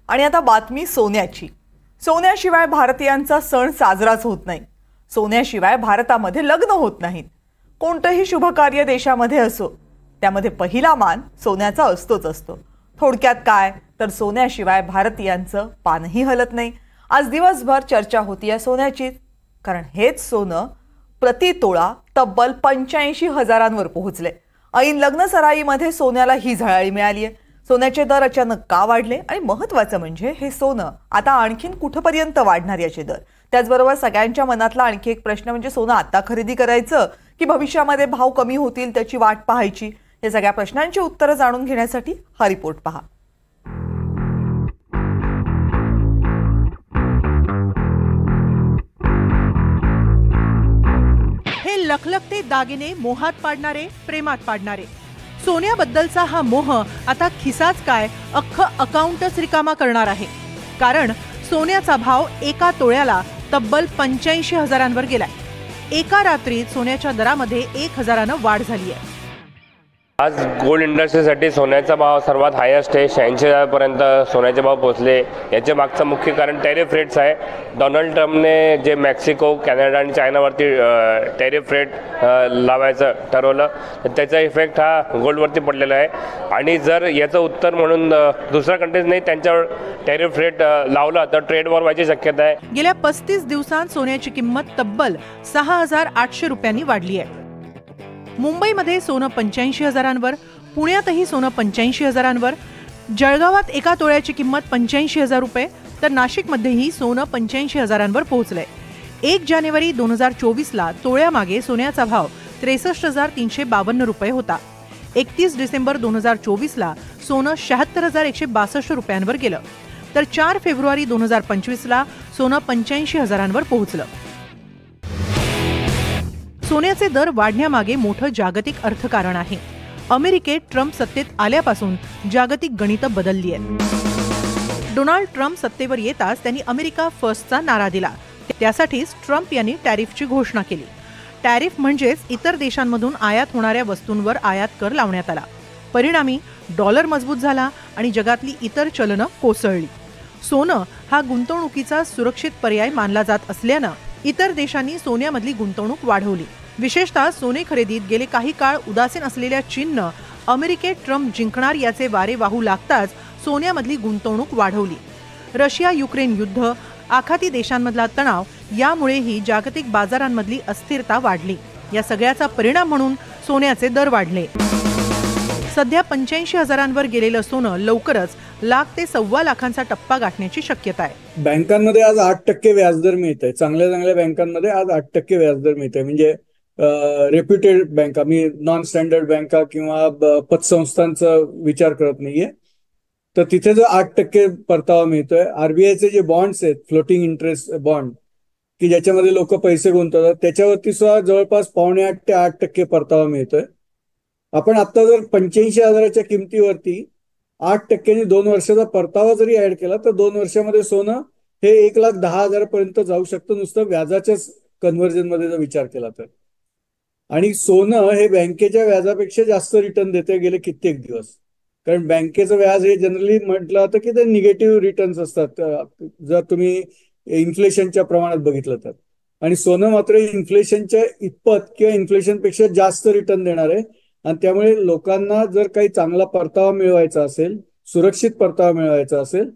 आणि आता बातमी सोन्याची. सोन्याशिवाय भारतीयांचा सण साजराच होत नाही. सोन्याशिवाय भारतामध्ये लग्न होत नाहीत. कोणतंही शुभकार्य देशामध्ये असो त्यामध्ये पहिला मान सोन्याचा असतोच असतो. थोडक्यात काय तर सोन्याशिवाय भारतीयांचं पानही हलत नाही. आज दिवसभर चर्चा होती या सोन्याचीच, कारण हेच सोनं प्रति तोळा तब्बल 85,000 पोहोचले. ऐन लग्न सराईमध्ये सोन्याला ही झळाळी मिळाली आहे. सोन्याचे दर अचानक का वाढले आणि महत्त्वाचं म्हणजे हे सोनं आता आणखीन कुठपर्यंत वाढणार याचे दर. त्याचबरोबर सगळ्यांच्या मनातला आणखी एक प्रश्न म्हणजे सोनं आता खरेदी करायचं की भविष्यामध्ये भाव कमी होतील त्याची वाट पाहायची. या सगळ्या प्रश्नांची उत्तरं जाणून घेण्यासाठी हा रिपोर्ट पहा. हे लखलखते दागिने मोहात पाडणारे, प्रेमात पाडणारे. सोन्याबद्दलचा हा मोह आता खिसाच काय अख्खं अकाउंटच रिकामा करणार आहे. कारण सोन्याचा भाव एका तोळ्याला तब्बल 85,000 गेलाय. एका रात्रीत सोन्याच्या दरामध्ये 1,000 वाढ झाली आहे. आज गोल्ड इंडस्ट्रीसाठी सोन्याचा भाव सर्वात हायेस्ट आहे. 86,000 पर्यंत सोन्याचे भाव पोहोचले. याचे मागचं मुख्य कारण टॅरिफ रेट्स आहे. डोनाल्ड ट्रम्पने जे मेक्सिको, कॅनडा आणि चायनावरती टॅरिफ रेट लावायचं ठरवलं, तर त्याचा इफेक्ट हा गोल्डवरती पडलेला आहे. आणि जर याचं उत्तर म्हणून दुसऱ्या कंट्रीजने त्यांच्यावर टॅरिफ रेट लावला तर ट्रेड वॉर व्हायची शक्यता आहे. गेल्या 35 दिवसांत सोन्याची किंमत तब्बल 6,800 रुपयांनी वाढली आहे. मुंबईमध्ये सोनं 85,000, पुण्यातही सोनं 85,000, जळगावात एका तोळ्याची किंमत 85,000 रुपये, तर नाशिकमध्येही सोनं 85,000 पोहोचलंय. 1 जानेवारी 2024ला तोळ्यामागे सोन्याचा भाव 63,352 रुपये होता. 31 डिसेंबर 2024ला सोनं 76,162 रुपयांवर गेलं, तर 4 फेब्रुवारी 2025ला सोनं 85,000 पोहोचलं. सोन्याचे दर वाढण्यामागे मोठं जागतिक अर्थकारण आहे. अमेरिकेत ट्रम्प सत्तेत आल्यापासून जागतिक गणितं बदलली आहेत. डोनाल्ड ट्रम्प सत्तेवर येताच त्यांनी अमेरिका फर्स्टचा नारा दिला. त्यासाठीच ट्रम्प यांनी टॅरिफची घोषणा केली. टॅरिफ म्हणजेच इतर देशांमधून आयात होणाऱ्या वस्तूंवर आयात कर लावण्यात आला. परिणामी डॉलर मजबूत झाला आणि जगातली इतर चलनं कोसळली. सोनं हा गुंतवणुकीचा सुरक्षित पर्याय मानला जात असल्यानं इतर देशांनी सोन्यामधली गुंतवणूक वाढवली. विशेषतः सोने खरेदीत गेले काही काळ उदासीन असलेल्या चीननं अमेरिकेत ट्रम्प जिंकणार याचे वारे वाहू लागताच सोन्यामधली गुंतवणूक वाढवली. रशिया युक्रेन युद्ध, आखाती देशांमधला तणाव यामुळेही जागतिक बाजारांमधली अस्थिरता वाढली. या सगळ्याचा परिणाम म्हणून सोन्याचे दर वाढले. सध्या 85,000 गेलेलं सोनं लवकरच लाख ते 1.25 लाखांचा टप्पा गाठण्याची शक्यता आहे. बँकांमध्ये आज 8% व्याजदर मिळत आहे. चांगल्या चांगल्या बँकांमध्ये आज 8% व्याजदर मिळत आहे. म्हणजे रेप्युटेड बँका, मी नॉन स्टँडर्ड बँका किंवा पतसंस्थांचा विचार करत नाहीये, तर तिथे जो 8% परतावा मिळतोय. आरबीआयचे जे बॉन्ड्स आहेत, फ्लोटिंग इंटरेस्ट बॉन्ड, की ज्याच्यामध्ये लोक पैसे गुंतवतात, त्याच्यावरती सुद्धा जवळपास 7.25 ते 8% परतावा मिळतोय. आपण आता जर 85,000च्या किमतीवरती 8%ने 2 वर्षाचा परतावा जरी ऍड केला तर 2 वर्षामध्ये सोनं हे 1,10,000 पर्यंत जाऊ शकतं, नुसतं व्याजाच्याच कन्व्हर्जन मध्ये जर विचार केला तर. आणि सोनं हे बँकेच्या व्याजापेक्षा जास्त रिटर्न देते गेले कित्येक दिवस. कारण बँकेचं व्याज हे जनरली म्हटलं जातं की ते निगेटिव्ह रिटर्न्स असतात जर तुम्ही इन्फ्लेशनच्या प्रमाणात बघितलं तर. आणि सोनं मात्र इन्फ्लेशनच्या इतपत किंवा इन्फ्लेशनपेक्षा जास्त रिटर्न देणार आहे. आणि त्यामुळे लोकांना जर काही चांगला परतावा मिळवायचा असेल, सुरक्षित परतावा मिळवायचा असेल,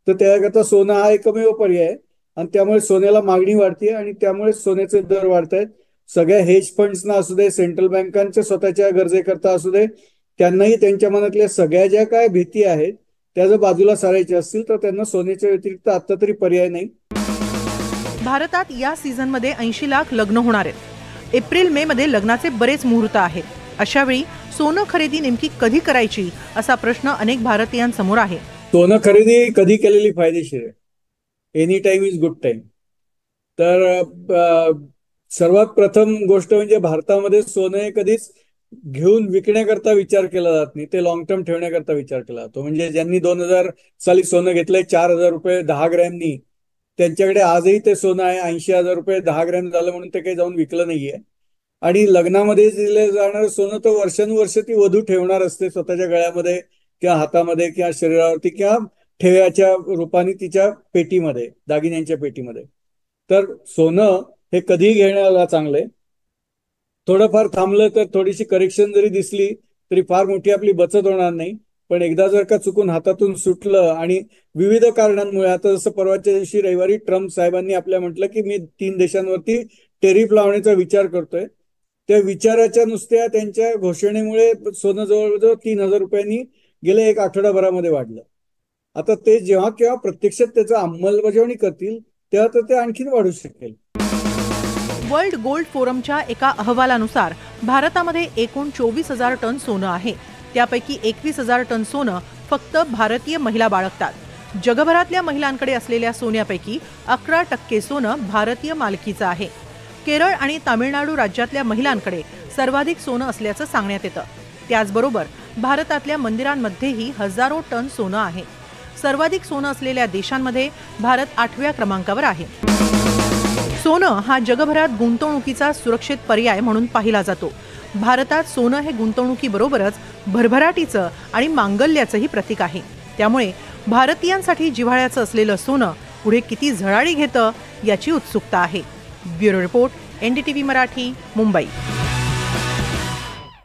तर त्याकरता सोनं हा एकमेव पर्याय आहे. आणि त्यामुळे सोन्याला मागणी वाढते आणि त्यामुळे सोन्याचे दर वाढत आहेत. सगळ्या हेज फंड्सना असू दे, सेंट्रल बँकांच्या स्वतःच्या गरजेकरता असू दे, त्यांनाही त्यांच्या मनातल्या सगळ्या ज्या काय भीती आहेत त्या जर बाजूला सारायच्या असतील तर त्यांना सोन्याच्या व्यतिरिक्त आता तरी पर्याय नाही. भारतात या सीझनमध्ये 80 लाख लग्न होणार आहेत. एप्रिल मे मध्ये लग्नाचे बरेच मुहूर्त आहेत. अशावेळी सोनं खरेदी नेमकी कधी करायची असा प्रश्न अनेक भारतीयांसमोर आहे. सोनं खरेदी कधी केलेली फायदेशीर आहे? Any time is good time. तर सर्वात प्रथम गोष्ट म्हणजे भारतामध्ये सोनं हे कधीच घेऊन विकण्याकरता विचार केला जात नाही, ते लॉंग टर्म ठेवण्याकरता विचार केला जातो. म्हणजे ज्यांनी 2000 साली सोनं घेतलंय 4,000 रुपये 10 ग्रॅमनी, त्यांच्याकडे आजही ते सोनं आहे 80,000 रुपये 10 ग्रॅम झालं म्हणून ते काही जाऊन विकलं नाहीये. आणि लग्नामध्ये दिलं जाणारं सोनं तर वर्षानुवर्ष ती वधू ठेवणार असते स्वतःच्या गळ्यामध्ये किंवा हातामध्ये किंवा शरीरावरती किंवा ठेव्याच्या रूपाने तिच्या पेटीमध्ये, दागिन्यांच्या पेटीमध्ये. तर सोनं हे कधीही घेण्याला चांगलंय. थोडंफार थांबलं तर थोडीशी करेक्शन जरी दिसली तरी फार मोठी आपली बचत होणार नाही. पण एकदा जर का चुकून हातातून सुटलं आणि विविध कारणांमुळे, आता जसं परवाच्या दिवशी रविवारी ट्रम्प साहेबांनी आपल्या म्हटलं की मी 3 देशांवरती टेरिफ लावण्याचा विचार करतोय, त्या विचाराच्या नुसत्या त्यांच्या घोषणेमुळे सोनं जवळजवळ 3,000 रुपयांनी गेल्या 1 आठवडाभरामध्ये वाढलं. आता ते जेव्हा केव्हा प्रत्यक्षात त्याचं अंमलबजावणी करतील तेव्हा तर ते आणखीन वाढू शकेल. वर्ल्ड गोल्ड फोरमच्या एका अहवालानुसार भारतामध्ये एकूण 24,000 टन सोनं आहे. त्यापैकी 21,000 टन सोनं फक्त भारतीय महिला बाळगतात. जगभरातल्या महिलांकडे असलेल्या सोन्यापैकी 11% सोनं भारतीय मालकीचं आहे. केरळ आणि तामिळनाडू राज्यातल्या महिलांकडे सर्वाधिक सोनं असल्याचं सांगण्यात येतं. त्याचबरोबर भारतातल्या मंदिरांमध्येही हजारो टन सोनं आहे. सर्वाधिक सोनं असलेल्या देशांमध्ये भारत 8व्या क्रमांकावर आहे. सोनं हा जगभरात गुंतवणुकीचा सुरक्षित पर्याय म्हणून पाहिला जातो. भारतात सोनं हे गुंतवणुकीबरोबरच भरभराटीचं आणि मांगल्याचंही प्रतीक आहे. त्यामुळे भारतीयांसाठी जिव्हाळ्याचं असलेलं सोनं पुढे किती झळाळी घेतं याची उत्सुकता आहे. Bureau report, NDTV Marathi, Mumbai.